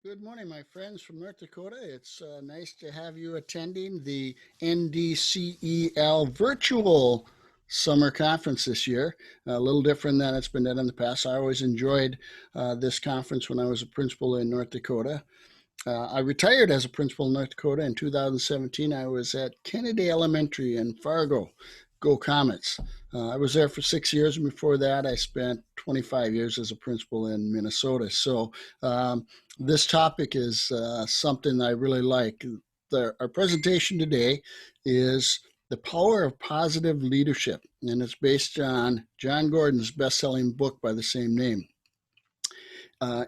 Good morning, my friends from North Dakota. It's nice to have you attending the NDCEL virtual summer conference this year. A little different than it's been done in the past. I always enjoyed this conference when I was a principal in North Dakota. I retired as a principal in North Dakota in 2017. I was at Kennedy Elementary in Fargo. Go Comets. I was there for 6 years, and before that, I spent 25 years as a principal in Minnesota. So this topic is something I really like. Our presentation today is The Power of Positive Leadership, and it's based on Jon Gordon's best-selling book by the same name.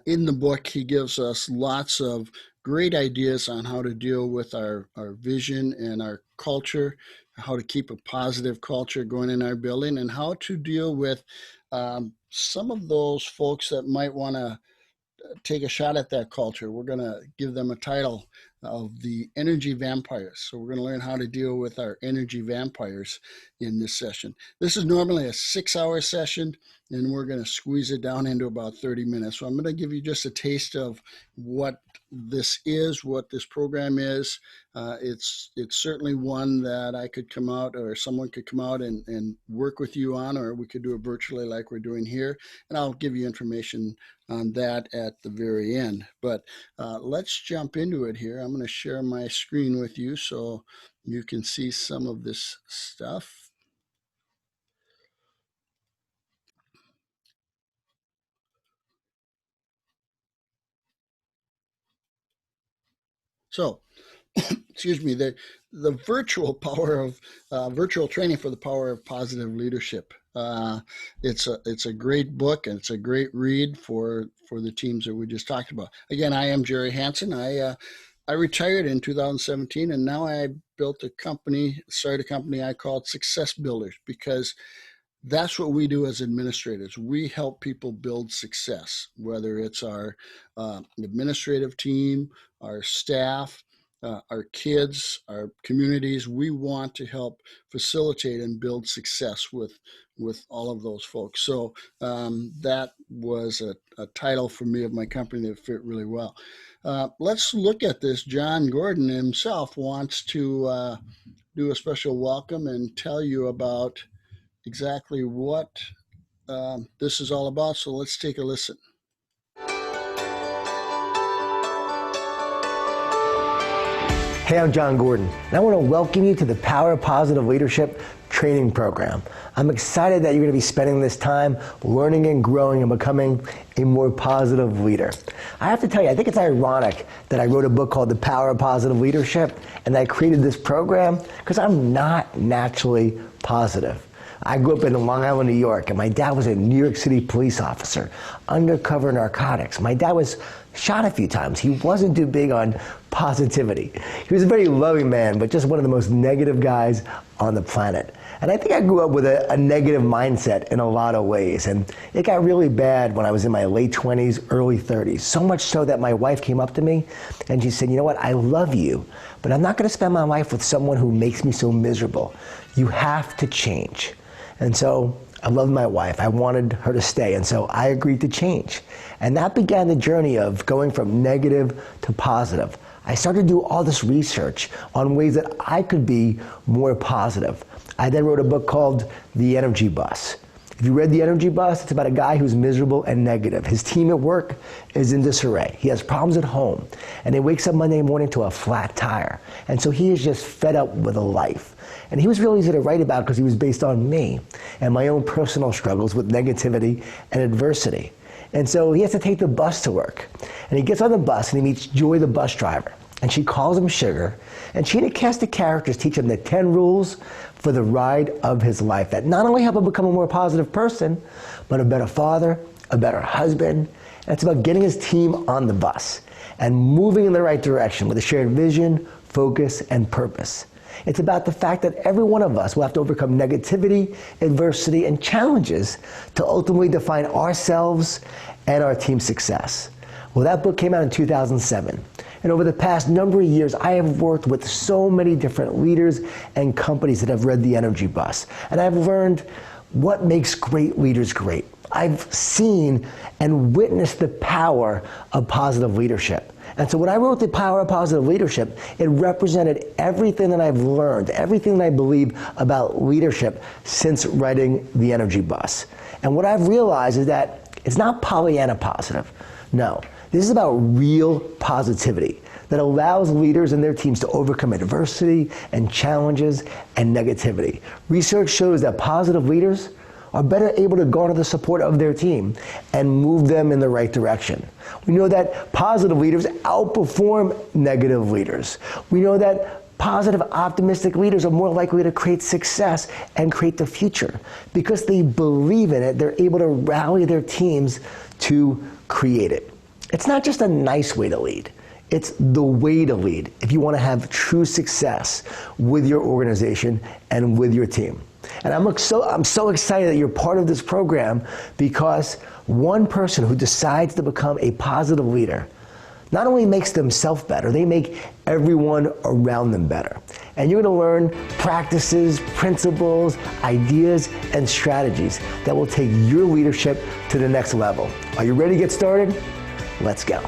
In the book, he gives us lots of great ideas on how to deal with our vision and our culture, how to keep a positive culture going in our building, and how to deal with some of those folks that might want to take a shot at that culture. We're going to give them a title of the energy vampires. So we're going to learn how to deal with our energy vampires in this session. This is normally a 6-hour session, and we're going to squeeze it down into about 30 minutes. So I'm going to give you just a taste of what this is, what this program is. It's certainly one that I could come out, or someone could come out and work with you on, or we could do it virtually like we're doing here. And I'll give you information on that at the very end. But let's jump into it here. I'm going to share my screen with you so you can see some of this stuff. So, excuse me, the virtual power of virtual training for the power of positive leadership. It's a great book, and it's a great read for the teams that we just talked about. Again, I am Jerry Hanson. I retired in 2017, and now I started a company I called SuccessBuilders, because that's what we do as administrators. We help people build success, whether it's our administrative team, our staff, our kids, our communities. We want to help facilitate and build success with all of those folks. So that was a title for me of my company that fit really well. Let's look at this. Jon Gordon himself wants to do a special welcome and tell you about exactly what this is all about. So let's take a listen. Hey, I'm Jon Gordon, and I want to welcome you to the Power of Positive Leadership training program. I'm excited that you're going to be spending this time learning and growing and becoming a more positive leader. I have to tell you, I think it's ironic that I wrote a book called The Power of Positive Leadership, and I created this program because I'm not naturally positive. I grew up in Long Island, New York, and my dad was a New York City police officer, undercover narcotics. My dad was shot a few times. He wasn't too big on positivity. He was a very loving man, but just one of the most negative guys on the planet. And I think I grew up with a negative mindset in a lot of ways. And it got really bad when I was in my late 20s, early 30s. So much so that my wife came up to me and she said, "You know what, I love you, but I'm not going to spend my life with someone who makes me so miserable. You have to change." And so I loved my wife. I wanted her to stay, and so I agreed to change. And that began the journey of going from negative to positive. I started to do all this research on ways that I could be more positive. I then wrote a book called The Energy Bus. If you read The Energy Bus, it's about a guy who's miserable and negative. His team at work is in disarray. He has problems at home, and he wakes up Monday morning to a flat tire. And so he is just fed up with a life. And he was really easy to write about because he was based on me and my own personal struggles with negativity and adversity. And so he has to take the bus to work. And he gets on the bus and he meets Joy, the bus driver. And she calls him Sugar. And she and a cast of characters teach him the 10 rules for the ride of his life that not only help him become a more positive person, but a better father, a better husband. And it's about getting his team on the bus and moving in the right direction with a shared vision, focus, and purpose. It's about the fact that every one of us will have to overcome negativity, adversity, and challenges to ultimately define ourselves and our team's success. Well, that book came out in 2007. And over the past number of years, I have worked with so many different leaders and companies that have read The Energy Bus. And I've learned what makes great leaders great. I've seen and witnessed the power of positive leadership. And so when I wrote The Power of Positive Leadership, it represented everything that I've learned, everything that I believe about leadership since writing The Energy Bus. And what I've realized is that it's not Pollyanna positive. No, this is about real positivity that allows leaders and their teams to overcome adversity and challenges and negativity. Research shows that positive leaders are better able to garner the support of their team and move them in the right direction. We know that positive leaders outperform negative leaders. We know that positive, optimistic leaders are more likely to create success and create the future. Because they believe in it, they're able to rally their teams to create it. It's not just a nice way to lead. It's the way to lead if you want to have true success with your organization and with your team. And I'm so excited that you're part of this program, because one person who decides to become a positive leader not only makes themselves better, they make everyone around them better. And you're going to learn practices, principles, ideas, and strategies that will take your leadership to the next level. Are you ready to get started? Let's go.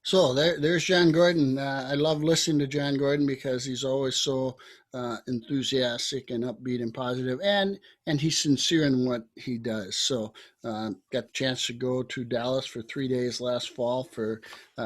So there's Jon Gordon. I love listening to Jon Gordon because he's always so enthusiastic and upbeat and positive, and he's sincere in what he does. So got the chance to go to Dallas for 3 days last fall for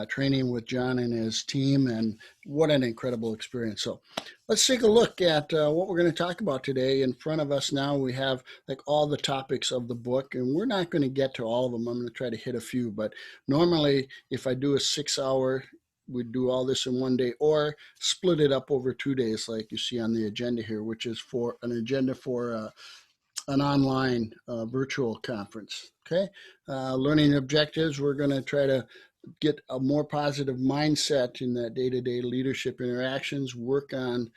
training with Jon and his team, and what an incredible experience. So let's take a look at what we're going to talk about today. In front of us now we have like all the topics of the book, and we're not going to get to all of them. I'm going to try to hit a few, but normally if I do a 6-hour, we'd do all this in one day, or split it up over 2 days like you see on the agenda here, which is for an agenda for an online virtual conference. Okay, learning objectives, we're going to try to get a more positive mindset in that day-to-day leadership interactions, work on,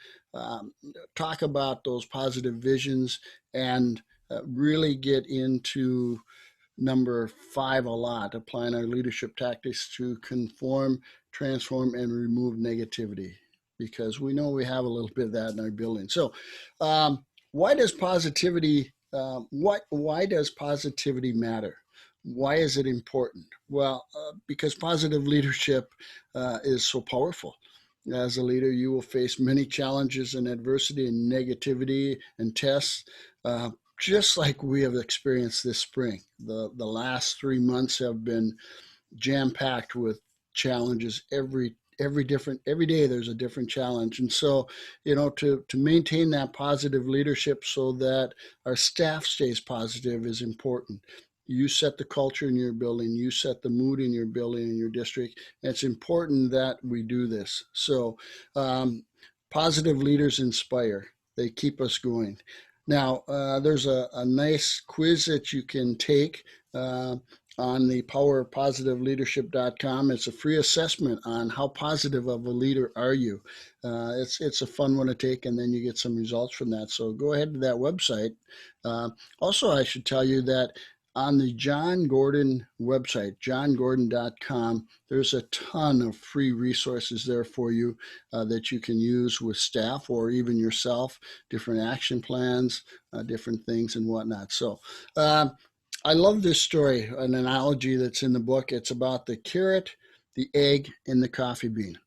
talk about those positive visions, and really get into number 5 a lot, applying our leadership tactics to conform, transform, and remove negativity, because we know we have a little bit of that in our building. So why does positivity matter? Why is it important? Well, because positive leadership is so powerful. As a leader, you will face many challenges and adversity and negativity and tests, just like we have experienced this spring. The last 3 months have been jam-packed with challenges. Every day there's a different challenge. And so, to maintain that positive leadership so that our staff stays positive is important. You set the culture in your building, you set the mood in your building, in your district. And it's important that we do this. So positive leaders inspire. They keep us going. Now, there's a nice quiz that you can take on the powerpositiveleadership.com. It's a free assessment on how positive of a leader are you. It's a fun one to take, and then you get some results from that. So go ahead to that website. Also, I should tell you that on the Jon Gordon website, jongordon.com, there's a ton of free resources there for you that you can use with staff or even yourself, different action plans, different things and whatnot. So I love this story, an analogy that's in the book. It's about the carrot, the egg, and the coffee bean.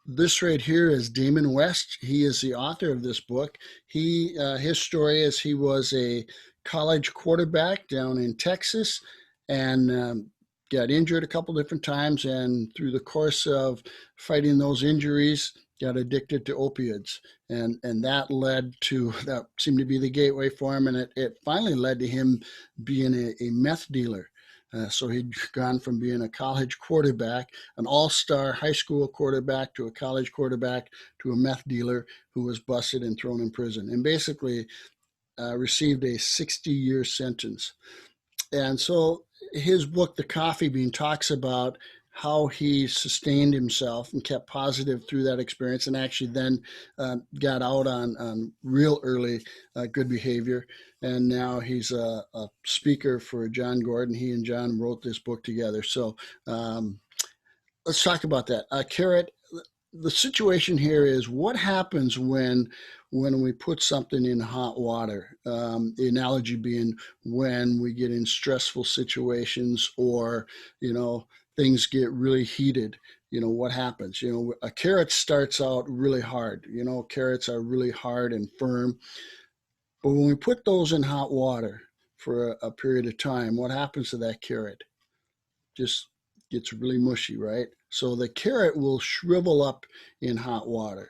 This right here is Damon West. He is the author of this book. His story is he was a college quarterback down in Texas and got injured a couple different times, and through the course of fighting those injuries, got addicted to opioids. And that seemed to be the gateway for him, and it finally led to him being a meth dealer. So he'd gone from being a college quarterback, an all-star high school quarterback, to a college quarterback, to a meth dealer who was busted and thrown in prison, and basically received a 60-year sentence. And so his book, The Coffee Bean, talks about how he sustained himself and kept positive through that experience, and actually then got out on real early good behavior. And now he's a speaker for Jon Gordon. He and Jon wrote this book together. So let's talk about that. Carrot, the situation here is what happens when we put something in hot water. The analogy being when we get in stressful situations, or things get really heated. What happens? A carrot starts out really hard. Carrots are really hard and firm, but when we put those in hot water for a period of time, what happens to that carrot? Just gets really mushy, right? So the carrot will shrivel up in hot water.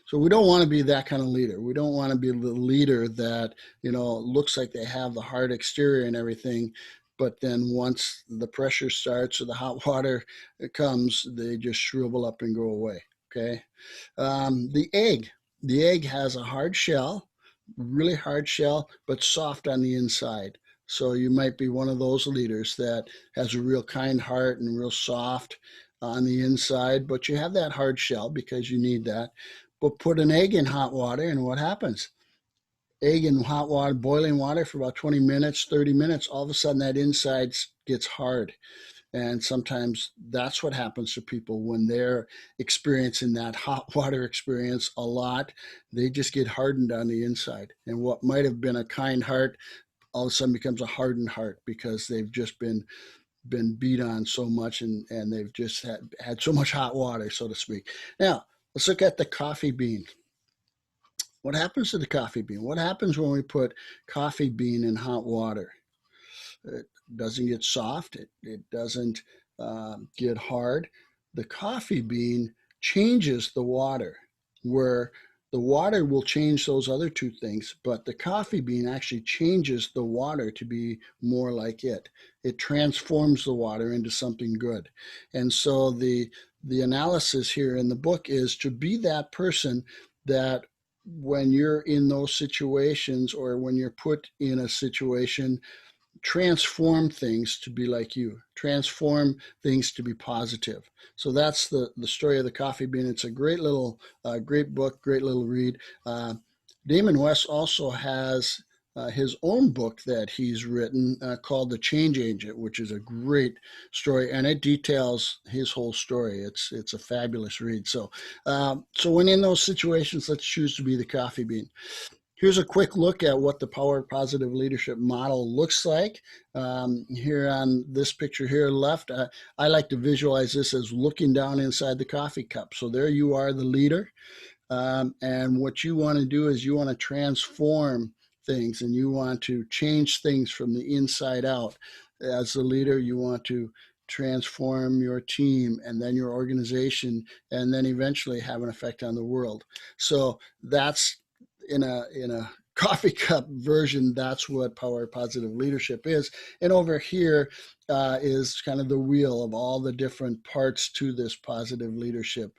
So we don't want to be that kind of leader. We don't want to be the leader that, looks like they have the hard exterior and everything, but then once the pressure starts or the hot water comes, they just shrivel up and go away. Okay. The egg has a hard shell, really hard shell, but soft on the inside. So you might be one of those leaders that has a real kind heart and real soft on the inside, but you have that hard shell because you need that. But put an egg in hot water, and what happens? Egg in hot water, boiling water for about 20 minutes, 30 minutes, all of a sudden that inside gets hard. And sometimes that's what happens to people when they're experiencing that hot water experience a lot. They just get hardened on the inside. And what might have been a kind heart all of a sudden becomes a hardened heart because they've just been beat on so much, and they've just had so much hot water, so to speak. Now, let's look at the coffee bean. What happens to the coffee bean? What happens when we put coffee bean in hot water? It doesn't get soft. It doesn't get hard. The coffee bean changes the water, where the water will change those other two things, but the coffee bean actually changes the water to be more like it. It transforms the water into something good. And so the analysis here in the book is to be that person that when you're in those situations, or when you're put in a situation, transform things to be like you, transform things to be positive. So that's the story of the coffee bean. It's a great little great book, great little read. Damon West also has his own book that he's written called The Change Agent, which is a great story, and it details his whole story. It's a fabulous read. So when in those situations, let's choose to be the coffee bean. Here's a quick look at what the Power of Positive Leadership model looks like. Here on this picture here left, I like to visualize this as looking down inside the coffee cup. So there you are, the leader. And what you want to do is you want to transform things, and you want to change things from the inside out. As the leader, you want to transform your team and then your organization, and then eventually have an effect on the world. So that's in a coffee cup version. That's what Power of Positive Leadership is. And over here is kind of the wheel of all the different parts to this positive leadership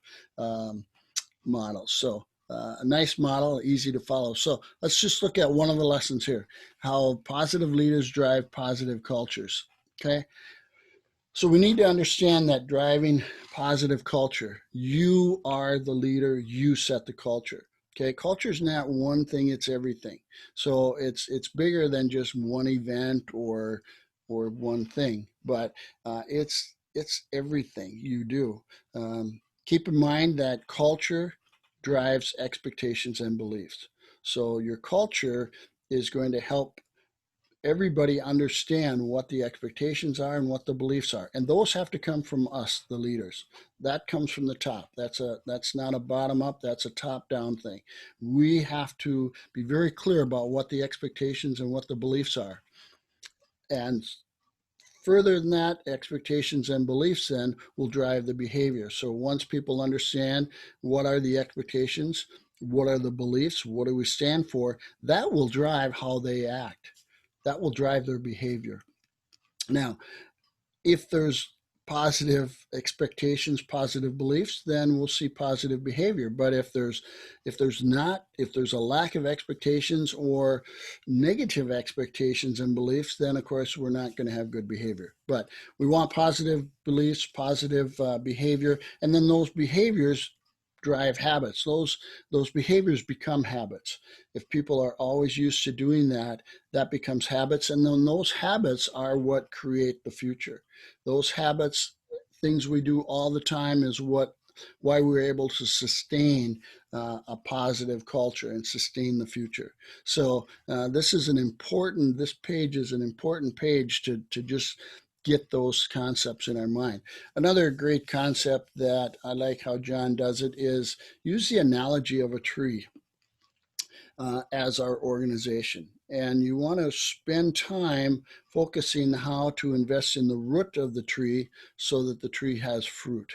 model. So a nice model, easy to follow. So let's just look at one of the lessons here: how positive leaders drive positive cultures. Okay. So we need to understand that driving positive culture, you are the leader, you set the culture. Okay, culture is not one thing, it's everything. So it's bigger than just one event or one thing, but it's everything you do. Keep in mind that culture drives expectations and beliefs. So your culture is going to help everybody understand what the expectations are and what the beliefs are, and those have to come from us, the leaders. That comes from the top. That's not a bottom up, that's a top down thing. We have to be very clear about what the expectations and what the beliefs are, and further than that, expectations and beliefs then will drive the behavior. So once people understand what are the expectations, what are the beliefs, what do we stand for, that will drive how they act. That will drive their behavior. Now, if there's positive expectations, positive beliefs, then we'll see positive behavior. But if there's a lack of expectations or negative expectations and beliefs, then of course we're not going to have good behavior. But we want positive beliefs, positive behavior, and then those behaviors drive habits. Those behaviors become habits. If people are always used to doing that, that becomes habits, and then those habits are what create the future. Those habits, things we do all the time, is why we're able to sustain a positive culture and sustain the future. So this page is an important page to just get those concepts in our mind. Another great concept that I like how Jon does it is use the analogy of a tree as our organization. And you want to spend time focusing how to invest in the root of the tree so that the tree has fruit.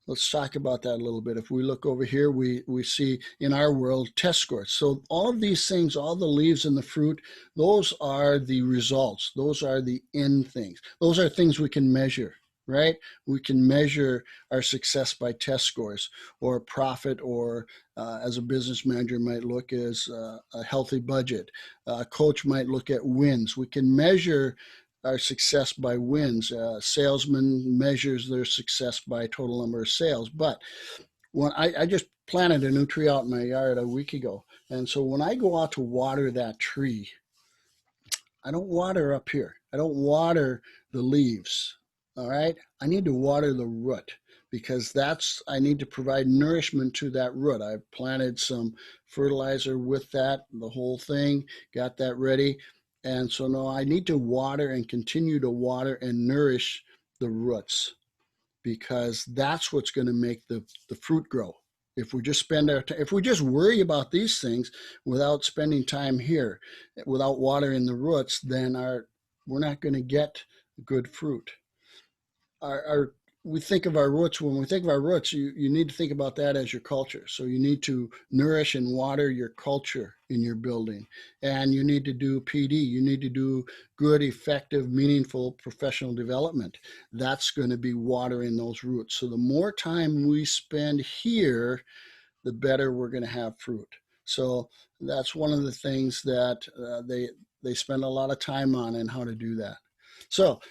Let's talk about that a little bit. If we look over here, we see in our world test scores. So all of these things, all the leaves and the fruit, those are the results. Those are the end things. Those are things we can measure, right? We can measure our success by test scores or profit, or as a business manager might look as a healthy budget. A coach might look at wins. We can measure our success by wins. A salesman measures their success by total number of sales. But when I just planted a new tree out in my yard a week ago, and so when I go out to water that tree, I don't water up here. I don't water the leaves. All right. I need to water the root, because I need to provide nourishment to that root. I've planted some fertilizer with that, the whole thing, got that ready. And so now I need to water and continue to water and nourish the roots, because that's what's going to make the fruit grow. If we just if we just worry about these things without spending time here, without watering the roots, then we're not going to get good fruit. We think of our roots. When we think of our roots, you need to think about that as your culture. So you need to nourish and water your culture in your building, and you need to do PD. You need to do good, effective, meaningful professional development. That's going to be watering those roots. So the more time we spend here, the better we're going to have fruit. So that's one of the things that they spend a lot of time on, and how to do that. So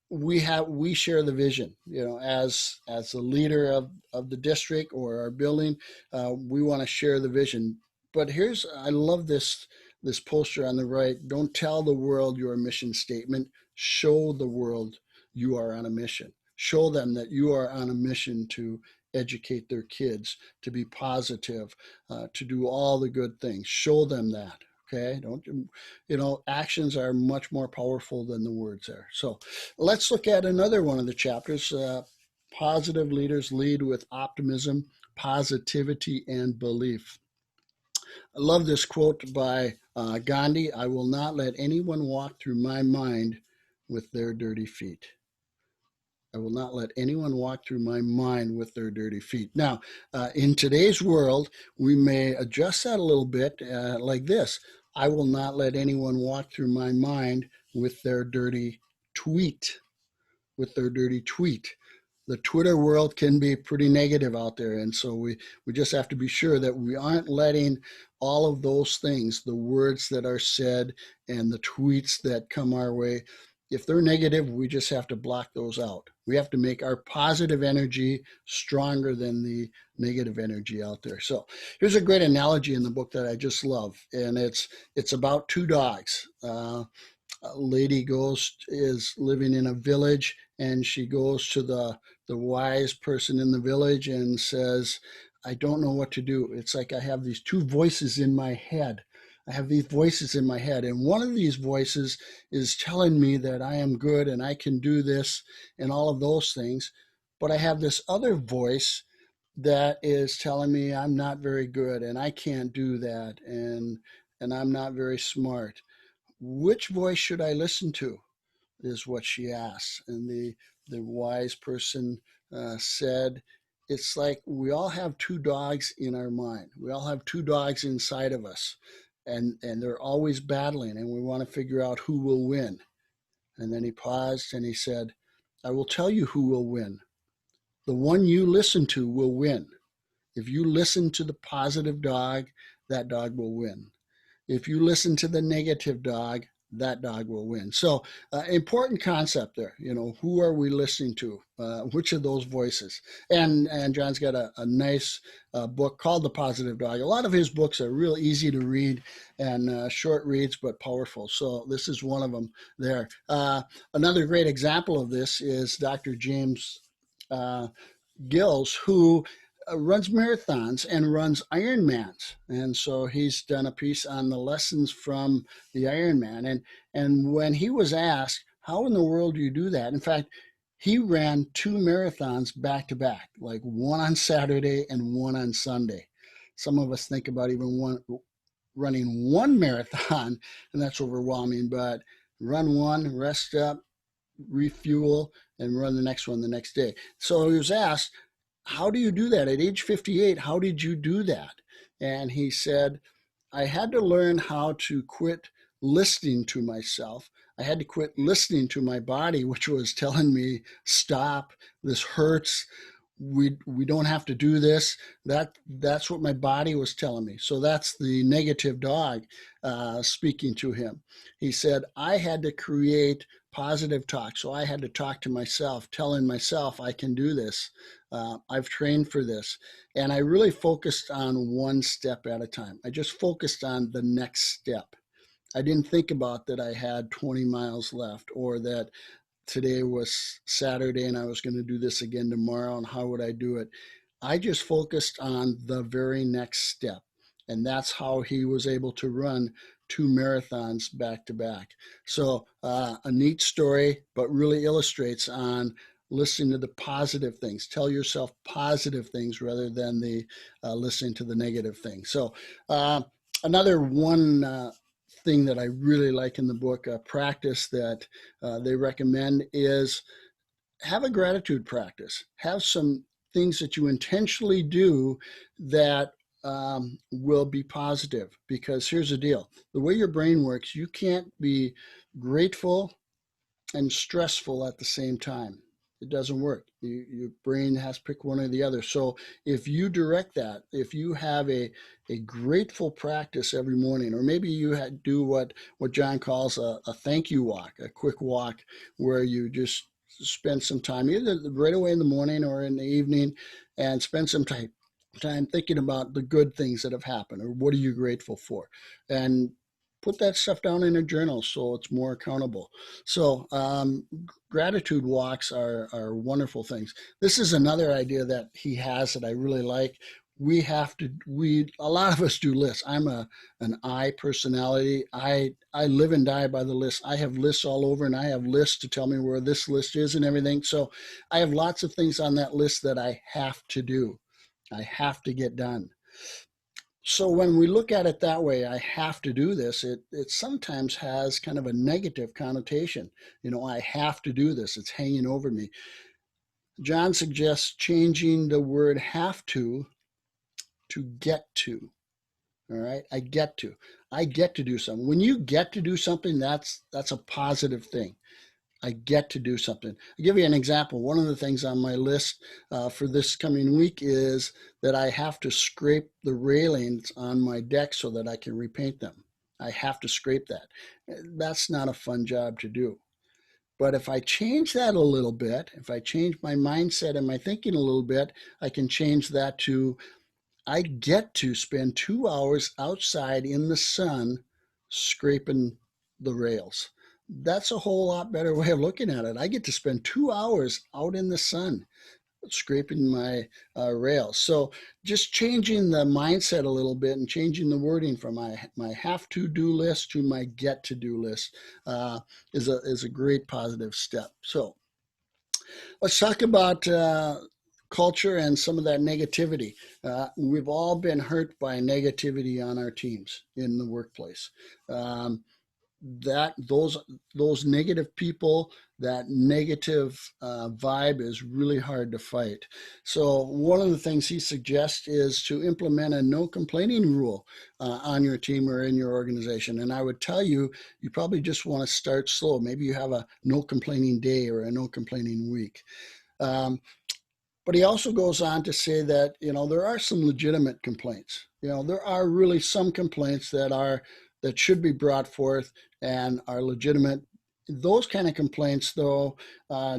we share the vision, as the leader of the district or our building. We want to share the vision. But I love this poster on the right. Don't tell the world your mission statement. Show the world you are on a mission. Show them that you are on a mission to educate their kids, to be positive, to do all the good things. Show them that. Okay, actions are much more powerful than the words are. So let's look at another one of the chapters. Positive leaders lead with optimism, positivity, and belief. I love this quote by Gandhi. I will not let anyone walk through my mind with their dirty feet. I will not let anyone walk through my mind with their dirty feet. Now, in today's world, we may adjust that a little bit like this. I will not let anyone walk through my mind with their dirty tweet. With their dirty tweet. The Twitter world can be pretty negative out there, and so we just have to be sure that we aren't letting all of those things, the words that are said and the tweets that come our way, if they're negative, we just have to block those out. We have to make our positive energy stronger than the negative energy out there. So here's a great analogy in the book that I just love, and it's about two dogs. A lady is living in a village, and she goes to the wise person in the village and says, I don't know what to do. It's like I have these two voices in my head. I have these voices in my head, and one of these voices is telling me that I am good and I can do this and all of those things. But I have this other voice that is telling me I'm not very good and I can't do that, and I'm not very smart. Which voice should I listen to, is what she asks. And the wise person said, it's like we all have two dogs in our mind. We all have two dogs inside of us, and they're always battling, and we want to figure out who will win. And then he paused and he said, I will tell you who will win. The one you listen to will win. If you listen to the positive dog, that dog will win. If you listen to the negative dog, that dog will win. So important concept there. Who are we listening to? Which of those voices? And Jon's got a nice book called The Positive Dog. A lot of his books are real easy to read and short reads, but powerful. So this is one of them there. Another great example of this is Dr. James Gills, who runs marathons and runs Ironmans. And so he's done a piece on the lessons from the Ironman. And when he was asked, how in the world do you do that? In fact, he ran 2 marathons back to back, like one on Saturday and one on Sunday. Some of us think about even running one marathon, and that's overwhelming, but run one, rest up, refuel, and run the next one the next day. So he was asked, how do you do that? At age 58, how did you do that? And he said, I had to learn how to quit listening to myself. I had to quit listening to my body, which was telling me, stop, this hurts. We don't have to do this. That's what my body was telling me. So that's the negative dog speaking to him. He said, I had to create positive talk. So I had to talk to myself, telling myself I can do this. I've trained for this. And I really focused on one step at a time. I just focused on the next step. I didn't think about that I had 20 miles left, or that today was Saturday and I was going to do this again tomorrow, and how would I do it? I just focused on the very next step. And that's how he was able to run 2 marathons back to back. So a neat story, but really illustrates on listening to the positive things. Tell yourself positive things rather than the listening to the negative things. So another one thing that I really like in the book, practice that they recommend, is have a gratitude practice. Have some things that you intentionally do that will be positive. Because here's the deal. The way your brain works, you can't be grateful and stressful at the same time. It doesn't work. Your brain has to pick one or the other. So if you direct that, if you have a grateful practice every morning, or maybe you do what Jon calls a thank you walk, a quick walk where you just spend some time, either right away in the morning or in the evening, and spend some time thinking about the good things that have happened, or what are you grateful for, and put that stuff down in a journal so it's more accountable. So gratitude walks are wonderful things. This is another idea that he has that I really like. A lot of us do lists. I'm an I personality. I live and die by the list. I have lists all over, and I have lists to tell me where this list is and everything. So I have lots of things on that list that I have to do. I have to get done. So when we look at it that way, I have to do this, it sometimes has kind of a negative connotation. I have to do this. It's hanging over me. Jon suggests changing the word have to get to. All right, I get to do something. When you get to do something, that's a positive thing. I get to do something. I'll give you an example. One of the things on my list for this coming week is that I have to scrape the railings on my deck so that I can repaint them. I have to scrape that. That's not a fun job to do. But if I change that a little bit, if I change my mindset and my thinking a little bit, I can change that to, I get to spend 2 hours outside in the sun scraping the rails. That's a whole lot better way of looking at it. I get to spend 2 hours out in the sun scraping my rails. So just changing the mindset a little bit and changing the wording from my have to do list to my get to do list is a great positive step. So let's talk about culture and some of that negativity. We've all been hurt by negativity on our teams in the workplace. Those negative people that negative vibe is really hard to fight. So one of the things he suggests is to implement a no complaining rule on your team or in your organization. And I would tell you, you probably just want to start slow. Maybe you have a no complaining day or a no complaining week. Um, but he also goes on to say that, there are some legitimate complaints. There are really some complaints that should be brought forth and are legitimate. Those kind of complaints, though,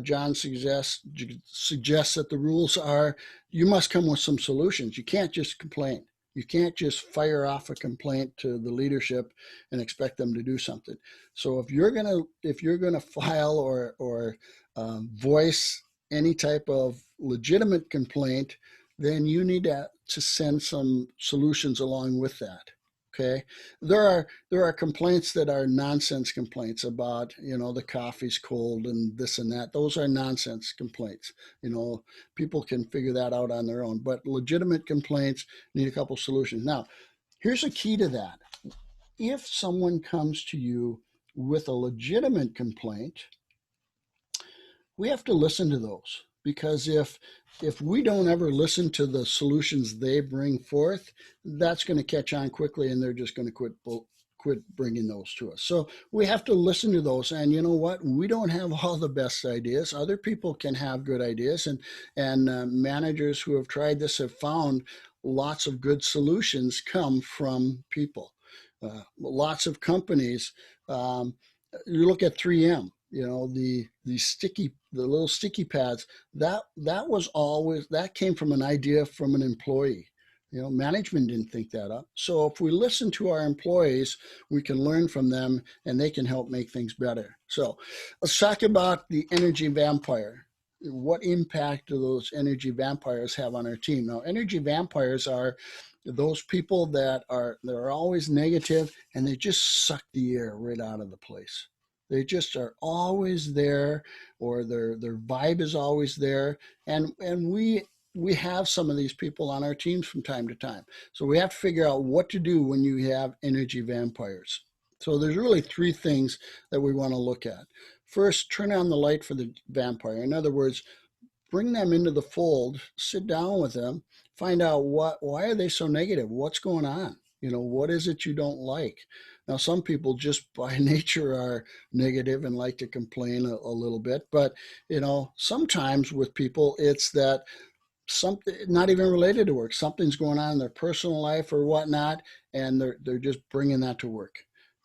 Jon suggests that the rules are you must come with some solutions. You can't just complain. You can't just fire off a complaint to the leadership and expect them to do something. So if you're gonna file or voice any type of legitimate complaint, then you need to send some solutions along with that. Okay, there are complaints that are nonsense complaints about the coffee's cold and this and that. Those are nonsense complaints. People can figure that out on their own. But legitimate complaints need a couple solutions. Now, here's a key to that. If someone comes to you with a legitimate complaint, we have to listen to those, because if we don't ever listen to the solutions they bring forth, that's going to catch on quickly and they're just going to quit bringing those to us. So we have to listen to those. And you know what? We don't have all the best ideas. Other people can have good ideas, and managers who have tried this have found lots of good solutions come from people. Lots of companies, you look at 3M, the little sticky pads, that came from an idea from an employee. Management didn't think that up. So if we listen to our employees, we can learn from them and they can help make things better. So let's talk about the energy vampire. What impact do those energy vampires have on our team? Now, energy vampires are those people they're always negative, and they just suck the air right out of the place. They just are always there, or their vibe is always there. And we have some of these people on our teams from time to time. So we have to figure out what to do when you have energy vampires. So there's really three things that we want to look at. First, turn on the light for the vampire. In other words, bring them into the fold, sit down with them, find out why are they so negative? What's going on? What is it you don't like? Now, some people just by nature are negative and like to complain a little bit, but sometimes with people, it's that something not even related to work, something's going on in their personal life or whatnot, and they're just bringing that to work.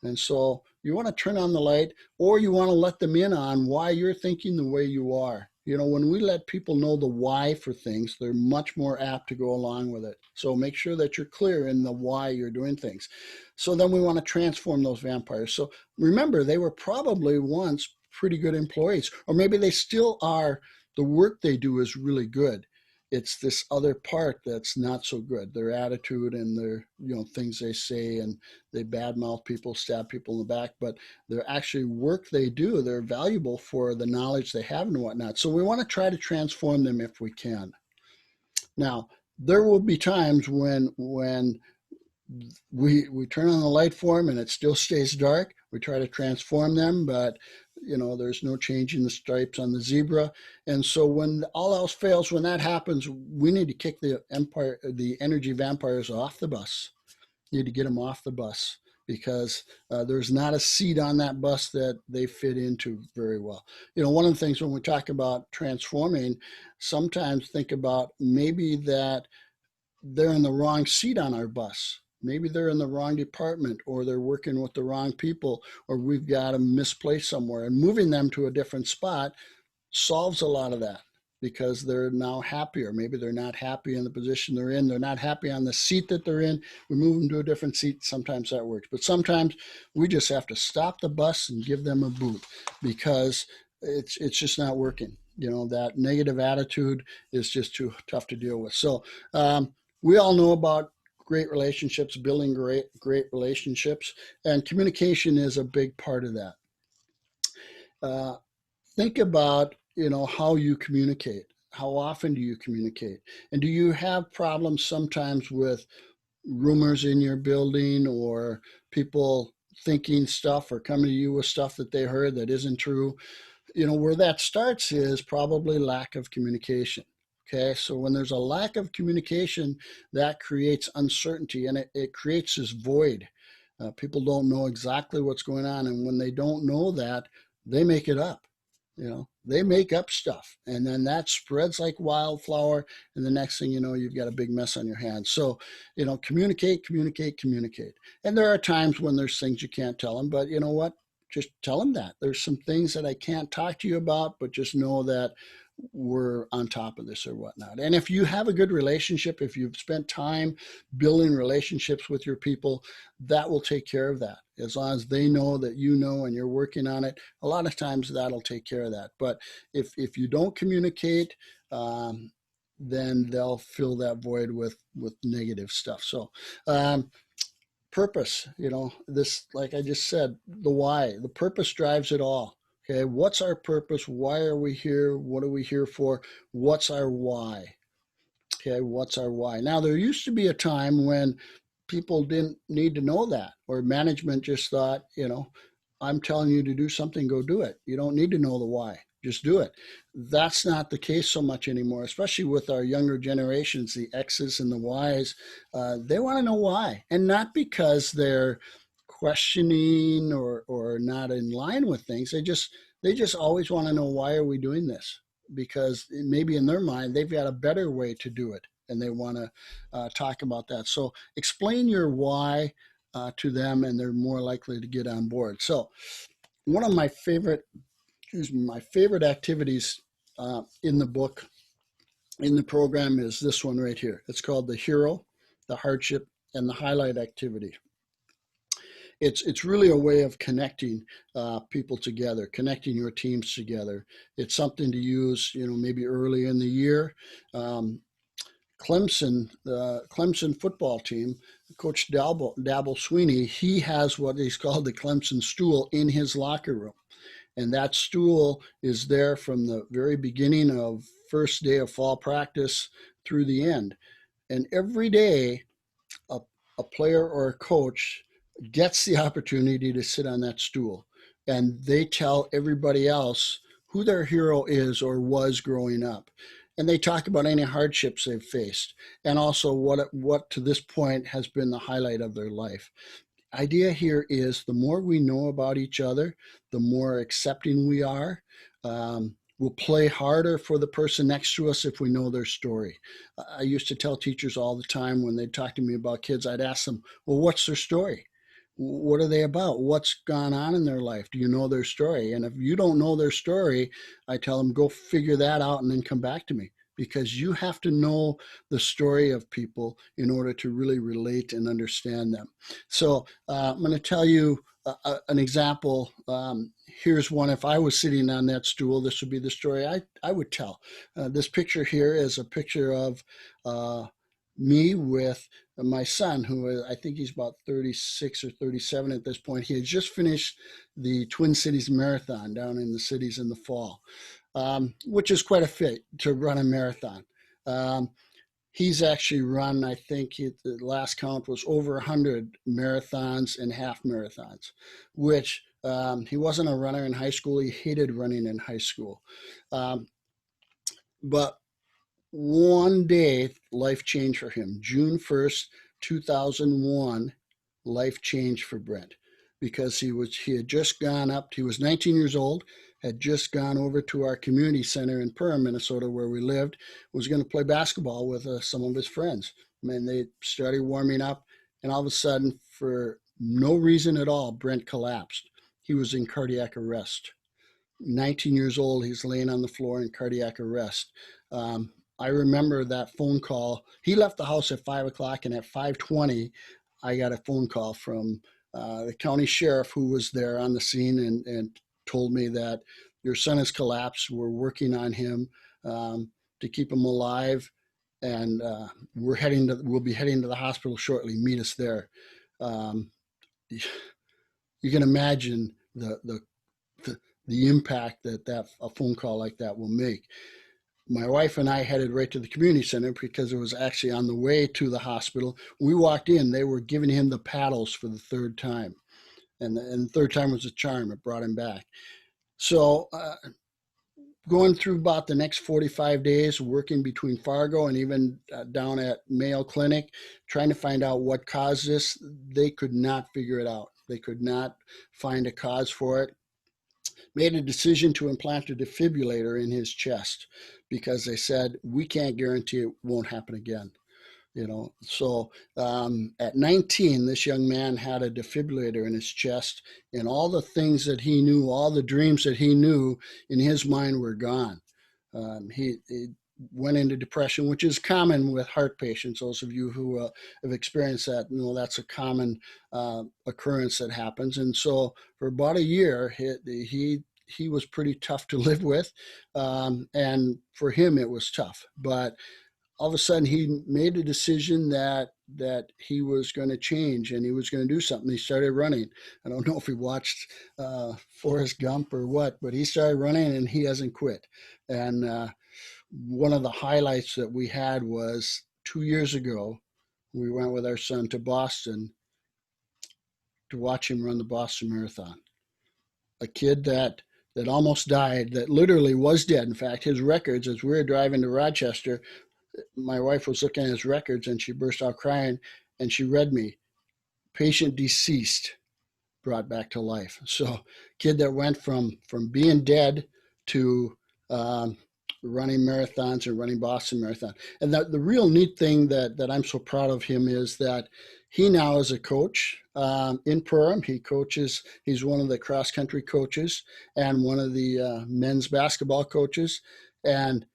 And so you want to turn on the light, or you want to let them in on why you're thinking the way you are. When we let people know the why for things, they're much more apt to go along with it. So make sure that you're clear in the why you're doing things. So then we want to transform those vampires. So remember, they were probably once pretty good employees, or maybe they still are. The work they do is really good. It's this other part that's not so good, their attitude and their things they say, and they badmouth people, stab people in the back, but their actually work they do, they're valuable for the knowledge they have and whatnot. So we want to try to transform them if we can. Now, there will be times when we turn on the light for them and it still stays dark. We try to transform them, but there's no change in the stripes on the zebra. And so when all else fails, when that happens, we need to kick the energy vampires off the bus. We need to get them off the bus, because there's not a seat on that bus that they fit into very well. One of the things when we talk about transforming, sometimes think about maybe that they're in the wrong seat on our bus. Maybe they're in the wrong department, or they're working with the wrong people, or we've got them misplaced somewhere, and moving them to a different spot solves a lot of that, because they're now happier. Maybe they're not happy in the position they're in. They're not happy on the seat that they're in. We move them to a different seat. Sometimes that works, but sometimes we just have to stop the bus and give them a boot, because it's just not working. That negative attitude is just too tough to deal with. So we all know about great relationships, building great relationships, and communication is a big part of that. Think about how you communicate. How often do you communicate? And do you have problems sometimes with rumors in your building, or people thinking stuff or coming to you with stuff that they heard that isn't true? Where that starts is probably lack of communication. Okay, so when there's a lack of communication, that creates uncertainty, and it creates this void. People don't know exactly what's going on, and when they don't know that, they make it up. They make up stuff, and then that spreads like wildflower, and the next thing you know, you've got a big mess on your hands. So, communicate, communicate, communicate. And there are times when there's things you can't tell them, but you know what? Just tell them that there's some things that I can't talk to you about, but just know that we're on top of this or whatnot. And if you have a good relationship, if you've spent time building relationships with your people, that will take care of that. As long as they know that you know and you're working on it, a lot of times that'll take care of that. But if you don't communicate, then they'll fill that void with negative stuff. So purpose, this, like I just said, the why, the purpose drives it all. Okay, what's our purpose? Why are we here? What are we here for? What's our why? Okay, what's our why? Now, there used to be a time when people didn't need to know that, or management just thought, I'm telling you to do something, go do it. You don't need to know the why, just do it. That's not the case so much anymore, especially with our younger generations, the X's and the Y's. They want to know why, and not because they're questioning or not in line with things. They just always want to know, why are we doing this? Because maybe in their mind they've got a better way to do it, and they want to talk about that. So explain your why to them, and they're more likely to get on board. So one of my favorite activities in the book, in the program, is this one right here. It's called the hero, the hardship, and the highlight activity. It's really a way of connecting people together, connecting your teams together. It's something to use, maybe early in the year. Clemson, the Clemson football team, Coach Dabble Sweeney, he has what is called the Clemson stool in his locker room. And that stool is there from the very beginning of first day of fall practice through the end. And every day, a player or a coach gets the opportunity to sit on that stool, and they tell everybody else who their hero is or was growing up. And they talk about any hardships they've faced, and also what to this point has been the highlight of their life. Idea here is, the more we know about each other, the more accepting we are. We'll play harder for the person next to us if we know their story. I used to tell teachers all the time when they'd talk to me about kids, I'd ask them, well, what's their story? What are they about? What's gone on in their life? Do you know their story? And if you don't know their story, I tell them, go figure that out and then come back to me, because you have to know the story of people in order to really relate and understand them. So I'm going to tell you an example. Here's one. If I was sitting on that stool, this would be the story I would tell. This picture here is a picture of me with my son, who I think he's about 36 or 37 at this point. He had just finished the Twin Cities Marathon down in the cities in the fall, which is quite a feat to run a marathon. He's actually run, I think the last count was over 100 marathons and half marathons, which he wasn't a runner in high school. He hated running in high school. But one day, life changed for him. June 1st, 2001, life changed for Brent, because he had just gone up, he was 19 years old, had just gone over to our community center in Perham, Minnesota, where we lived, was going to play basketball with some of his friends. And they started warming up, and all of a sudden, for no reason at all, Brent collapsed. He was in cardiac arrest. 19 years old, he's laying on the floor in cardiac arrest. I remember that phone call. He left the house at 5 o'clock, and at 5:20, I got a phone call from the county sheriff, who was there on the scene, and told me that your son has collapsed. We're working on him to keep him alive, and we'll be heading to the hospital shortly. Meet us there. You can imagine the impact that a phone call like that will make. My wife and I headed right to the community center, because it was actually on the way to the hospital. We walked in, they were giving him the paddles for the third time. And the third time was a charm. It brought him back. So going through about the next 45 days, working between Fargo and even down at Mayo Clinic, trying to find out what caused this. They could not figure it out. They could not find a cause for it. Made a decision to implant a defibrillator in his chest because they said, we can't guarantee it won't happen again. So at 19, this young man had a defibrillator in his chest, and all the things that he knew, all the dreams that he knew in his mind were gone. He went into depression, which is common with heart patients. Those of you who have experienced that, that's a common occurrence that happens. And so for about a year, he was pretty tough to live with, and for him it was tough. But all of a sudden he made a decision that he was going to change and he was going to do something. He started running. I don't know if he watched Forrest Gump or what, but he started running and he hasn't quit. And one of the highlights that we had was 2 years ago, we went with our son to Boston to watch him run the Boston Marathon. A kid that almost died, that literally was dead. In fact, his records, as we were driving to Rochester, my wife was looking at his records and she burst out crying and she read me, patient deceased, brought back to life. So kid that went from being dead to running marathons and running Boston Marathon. And the real neat thing that I'm so proud of him is that he now is a coach in Purim. He coaches, he's one of the cross country coaches and one of the men's basketball coaches. And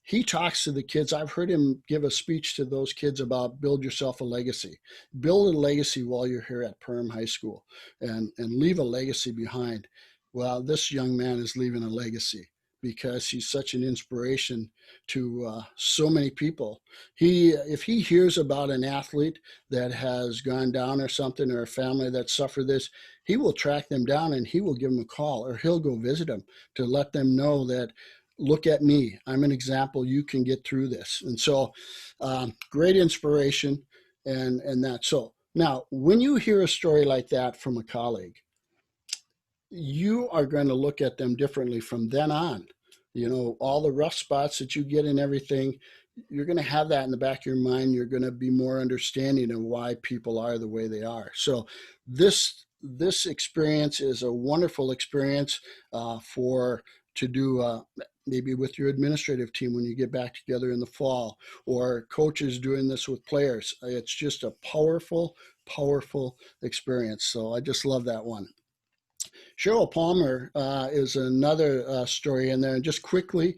he talks to the kids. I've heard him give a speech to those kids about build yourself a legacy. Build a legacy while you're here at Purim High School and leave a legacy behind. Well, this young man is leaving a legacy because he's such an inspiration to so many people. If he hears about an athlete that has gone down or something, or a family that suffered this, he will track them down and he will give them a call, or he'll go visit them to let them know that, look at me, I'm an example, you can get through this. And so great inspiration and that. So now when you hear a story like that from a colleague, you are going to look at them differently from then on. All the rough spots that you get in everything, you're going to have that in the back of your mind. You're going to be more understanding of why people are the way they are. So this experience is a wonderful experience to do maybe with your administrative team when you get back together in the fall, or coaches doing this with players. It's just a powerful, powerful experience. So I just love that one. Cheryl Palmer is another story in there. And just quickly,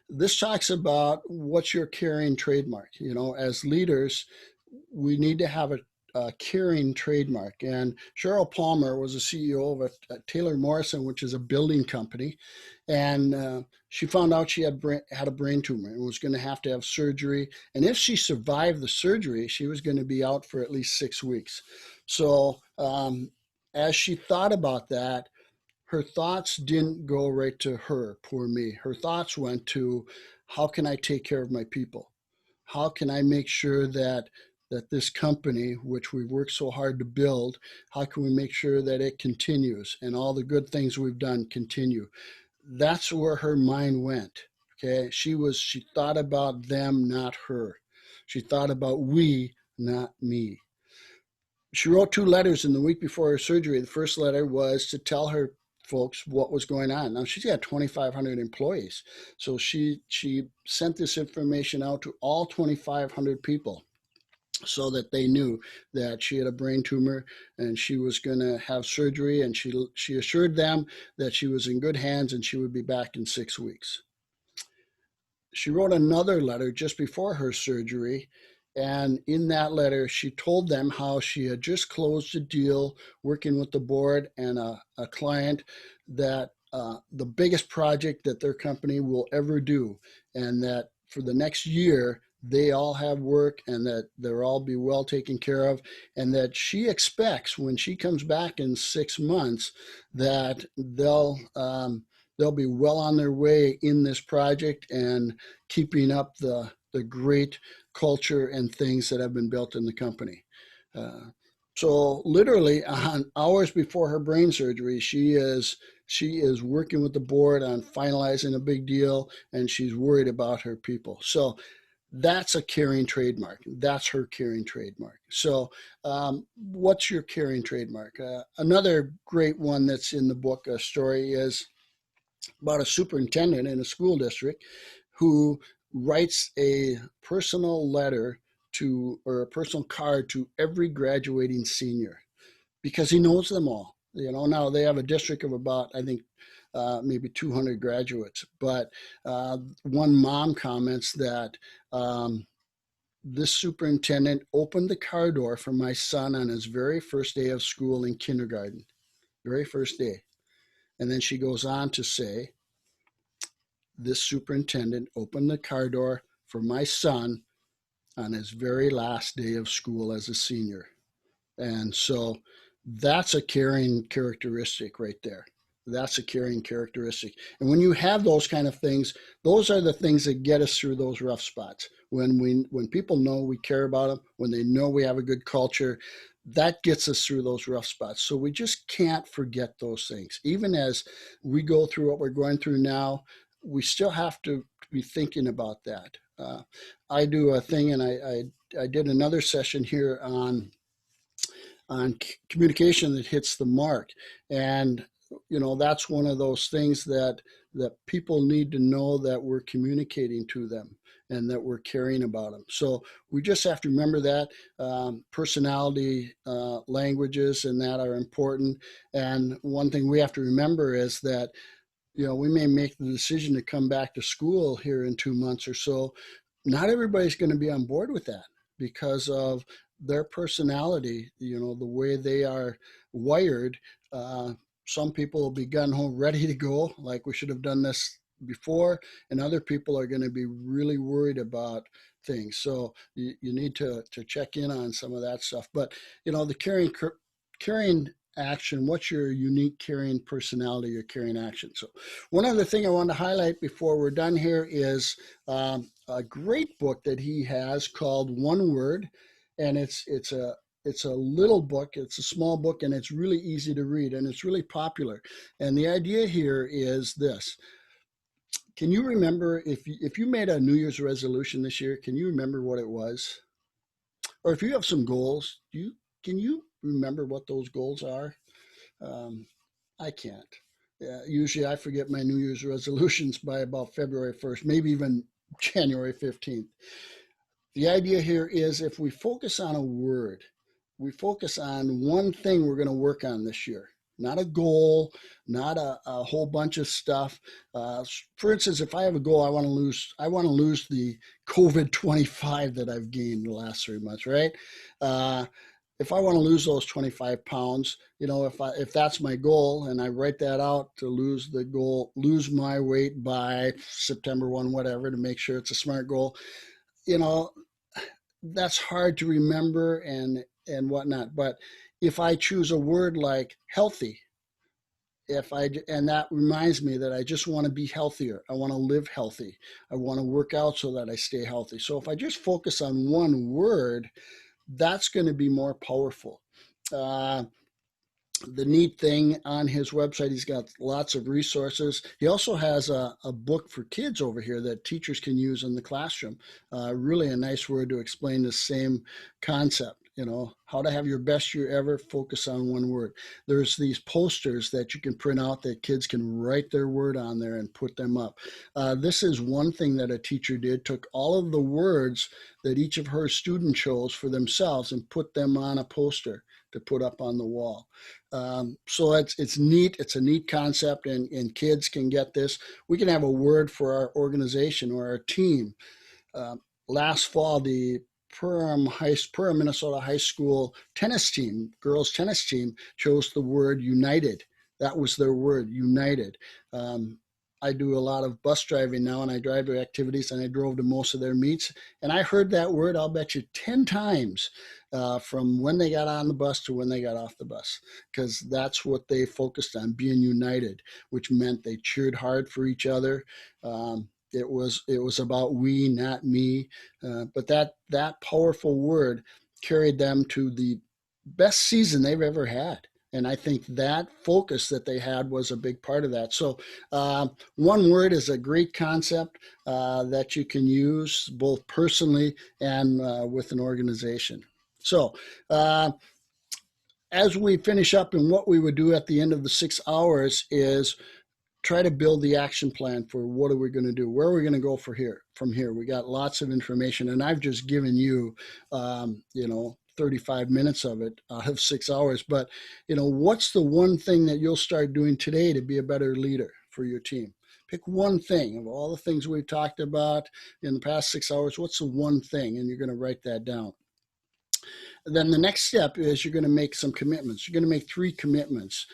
this talks about what's your caring trademark. As leaders, we need to have a caring trademark. And Cheryl Palmer was a CEO of a Taylor Morrison, which is a building company. And she found out she had a brain tumor and was going to have surgery. And if she survived the surgery, she was going to be out for at least 6 weeks. So as she thought about that, her thoughts didn't go right to her, poor me. Her thoughts went to, how can I take care of my people? How can I make sure that this company, which we've worked so hard to build, how can we make sure that it continues and all the good things we've done continue? That's where her mind went. Okay, she thought about them, not her. She thought about we, not me. She wrote 2 letters in the week before her surgery. The first letter was to tell her folks what was going on. Now she's got 2,500 employees. So she sent this information out to all 2,500 people so that they knew that she had a brain tumor and she was going to have surgery, and she assured them that she was in good hands and she would be back in 6 weeks. She wrote another letter just before her surgery, and in that letter, she told them how she had just closed a deal working with the board and a client that the biggest project that their company will ever do, and that for the next year, they all have work and that they'll all be well taken care of, and that she expects when she comes back in 6 months that they'll be well on their way in this project and keeping up the great culture and things that have been built in the company. So literally on hours before her brain surgery, she is She is working with the board on finalizing a big deal, and she's worried about her people. So that's a caring trademark. That's her caring trademark. So, what's your caring trademark? Another great one that's in the book, a story, is about a superintendent in a school district who writes a personal letter to, or a personal card to every graduating senior because he knows them all. Now they have a district of about, I think, maybe 200 graduates. But one mom comments that this superintendent opened the car door for my son on his very first day of school in kindergarten, very first day. And then she goes on to say, this superintendent opened the car door for my son on his very last day of school as a senior. And so that's a caring characteristic right there. That's a caring characteristic. And when you have those kind of things, those are the things that get us through those rough spots. When people know we care about them, when they know we have a good culture, that gets us through those rough spots. So we just can't forget those things. Even as we go through what we're going through now, we still have to be thinking about that. I do a thing, and I did another session here on communication that hits the mark. And that's one of those things that people need to know, that we're communicating to them and that we're caring about them. So we just have to remember that personality, languages, and that are important. And one thing we have to remember is that we may make the decision to come back to school here in 2 months or so. Not everybody's going to be on board with that because of their personality, the way they are wired. Some people will be gun ho ready to go, like we should have done this before, and other people are going to be really worried about things. So you need to check in on some of that stuff. But the caring action, what's your unique caring personality, your caring action? So one other thing I want to highlight before we're done here is a great book that he has called One Word. And it's a little book, it's a small book, and it's really easy to read, and it's really popular. And the idea here is this: can you remember, if you made a New Year's resolution this year, can you remember what it was? Or if you have some goals, can you remember what those goals are? I can't. Usually I forget my New Year's resolutions by about February 1st, maybe even January 15th. The idea here is, if we focus on a word, we focus on one thing we're going to work on this year, not a goal, not a whole bunch of stuff. For instance, if I have a goal, I want to lose the COVID-25 that I've gained the last 3 months, right? If I want to lose those 25 pounds, if that's my goal, and I write that out to lose my weight by September 1, whatever, to make sure it's a smart goal, that's hard to remember and whatnot. But if I choose a word like healthy, and that reminds me that I just want to be healthier, I want to live healthy, I want to work out so that I stay healthy. So if I just focus on one word, that's going to be more powerful. The neat thing on his website, he's got lots of resources. He also has a book for kids over here that teachers can use in the classroom. Really a nice word to explain the same concept. How to have your best year ever, focus on one word. There's these posters that you can print out that kids can write their word on there and put them up. This is one thing that a teacher did, took all of the words that each of her students chose for themselves and put them on a poster to put up on the wall. So it's neat. It's a neat concept, and kids can get this. We can have a word for our organization or our team. Last fall, the Perham, Minnesota High School tennis team, girls tennis team, chose the word united. That was their word, united. I do a lot of bus driving now, and I drive to activities, and I drove to most of their meets, and I heard that word, I'll bet you, 10 times from when they got on the bus to when they got off the bus, because that's what they focused on, being united, which meant they cheered hard for each other. It was about we, not me. But that powerful word carried them to the best season they've ever had. And I think that focus that they had was a big part of that. So one word is a great concept that you can use both personally and with an organization. So as we finish up, and what we would do at the end of the 6 hours is try to build the action plan for what are we going to do, where are we going to go from here. We got lots of information, and I've just given you 35 minutes of it out of 6 hours. But what's the one thing that you'll start doing today to be a better leader for your team? Pick one thing of all the things we've talked about in the past 6 hours. What's the one thing? And you're going to write that down. Then the next step is you're going to make some commitments. You're going to make 3 commitments,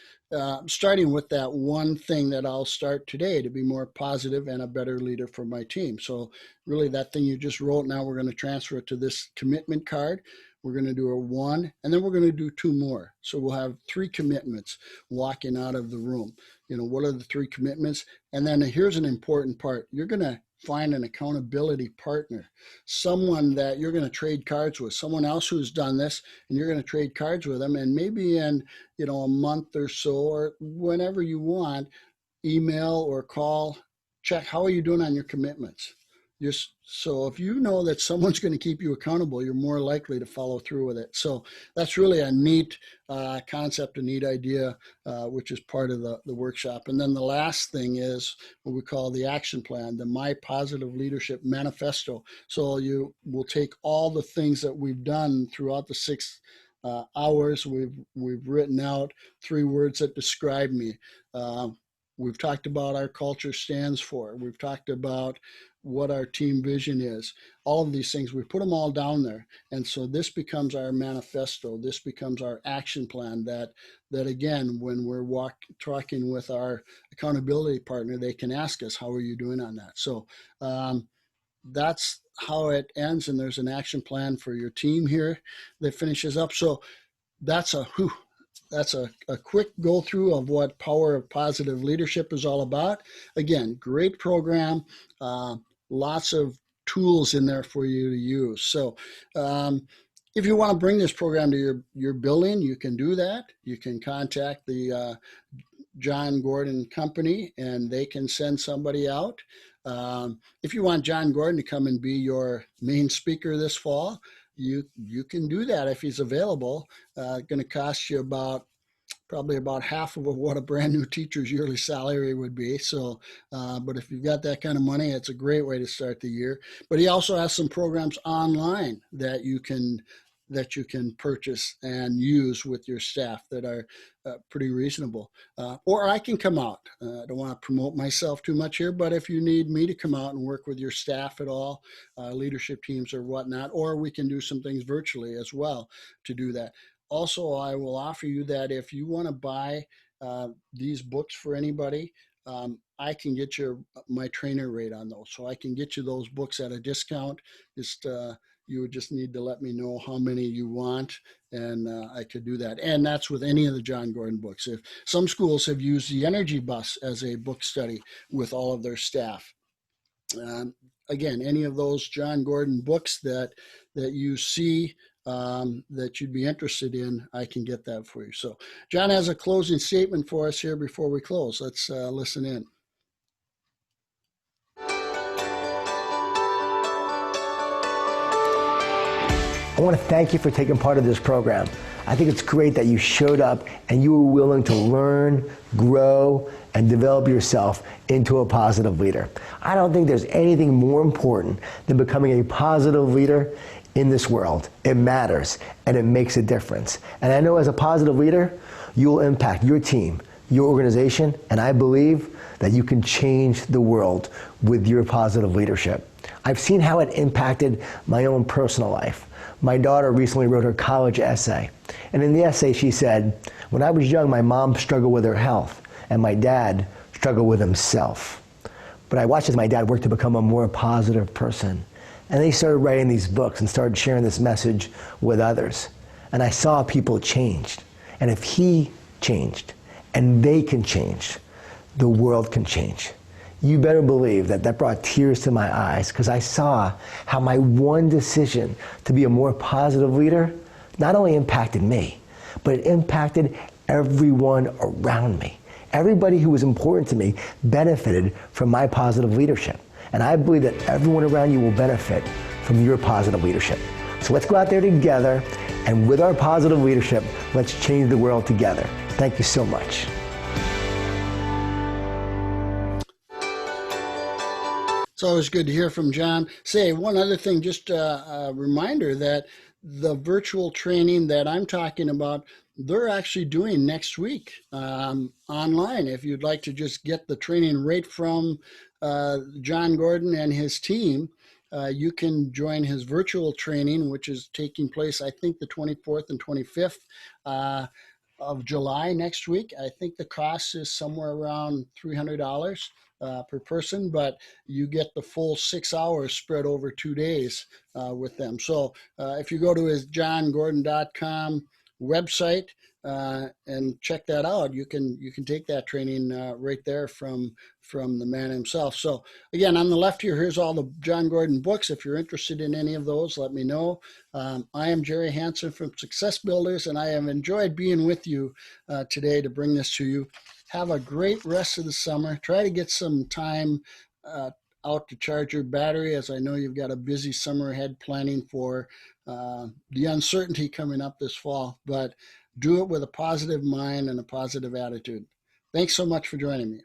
starting with that one thing that I'll start today to be more positive and a better leader for my team. So really that thing you just wrote, now we're going to transfer it to this commitment card. We're going to do a 1, and then we're going to do 2 more. So we'll have 3 commitments walking out of the room. What are the 3 commitments? And then here's an important part. You're going to find an accountability partner, someone that you're going to trade cards with, someone else who's done this, and you're going to trade cards with them. And maybe in, a month or so, or whenever you want, email or call, check, how are you doing on your commitments? So if you know that someone's going to keep you accountable, you're more likely to follow through with it. So that's really a neat concept, a neat idea, which is part of the workshop. And then the last thing is what we call the action plan, the My Positive Leadership Manifesto. So you will take all the things that we've done throughout the 6 hours. We've written out 3 words that describe me. We've talked about our culture stands for. We've talked about what our team vision is. All of these things, we put them all down there. And so this becomes our manifesto. This becomes our action plan that again, when we're talking with our accountability partner, they can ask us, how are you doing on that? So that's how it ends. And there's an action plan for your team here that finishes up. So that's a quick go through of what Power of Positive Leadership is all about. Again, great program, lots of tools in there for you to use. So if you want to bring this program to your building, you can do that. You can contact the Jon Gordon company and they can send somebody out. If you want Jon Gordon to come and be your main speaker this fall, you can do that if he's available. Going to cost you probably about half of what a brand new teacher's yearly salary would be. So, but if you've got that kind of money, it's a great way to start the year. But he also has some programs online that you can purchase and use with your staff that are pretty reasonable. Or I can come out. I don't want to promote myself too much here, but if you need me to come out and work with your staff at all, leadership teams or whatnot, or we can do some things virtually as well to do that. Also, I will offer you that if you want to buy these books for anybody, I can get you my trainer rate on those. So I can get you those books at a discount. You would just need to let me know how many you want, and I could do that. And that's with any of the Jon Gordon books. If some schools have used the Energy Bus as a book study with all of their staff. Again, any of those Jon Gordon books that you see that you'd be interested in, I can get that for you. So Jon has a closing statement for us here before we close. Let's listen in. I want to thank you for taking part of this program. I think it's great that you showed up and you were willing to learn, grow, and develop yourself into a positive leader. I don't think there's anything more important than becoming a positive leader in this world. It matters and it makes a difference. And I know as a positive leader, you'll impact your team, your organization, and I believe that you can change the world with your positive leadership. I've seen how it impacted my own personal life. My daughter recently wrote her college essay, and in the essay she said, when I was young, my mom struggled with her health, and my dad struggled with himself. But I watched as my dad worked to become a more positive person, and they started writing these books and started sharing this message with others. And I saw people changed, and if he changed, and they can change, the world can change. You better believe that brought tears to my eyes because I saw how my one decision to be a more positive leader not only impacted me, but it impacted everyone around me. Everybody who was important to me benefited from my positive leadership. And I believe that everyone around you will benefit from your positive leadership. So let's go out there together, and with our positive leadership, let's change the world together. Thank you so much. It's always good to hear from Jon. Say one other thing, just a reminder that the virtual training that I'm talking about, they're actually doing next week online. If you'd like to just get the training right from Jon Gordon and his team, you can join his virtual training, which is taking place, I think, the 24th and 25th of July next week. I think the cost is somewhere around $300 per person, but you get the full 6 hours spread over 2 days with them. So if you go to his jongordon.com website and check that out, you can take that training right there from the man himself. So again, on the left here, here's all the Jon Gordon books. If you're interested in any of those, let me know. I am Jerry Hanson from SuccessBuilders, and I have enjoyed being with you today to bring this to you. Have a great rest of the summer. Try to get some time out to charge your battery, as I know you've got a busy summer ahead planning for the uncertainty coming up this fall, but do it with a positive mind and a positive attitude. Thanks so much for joining me.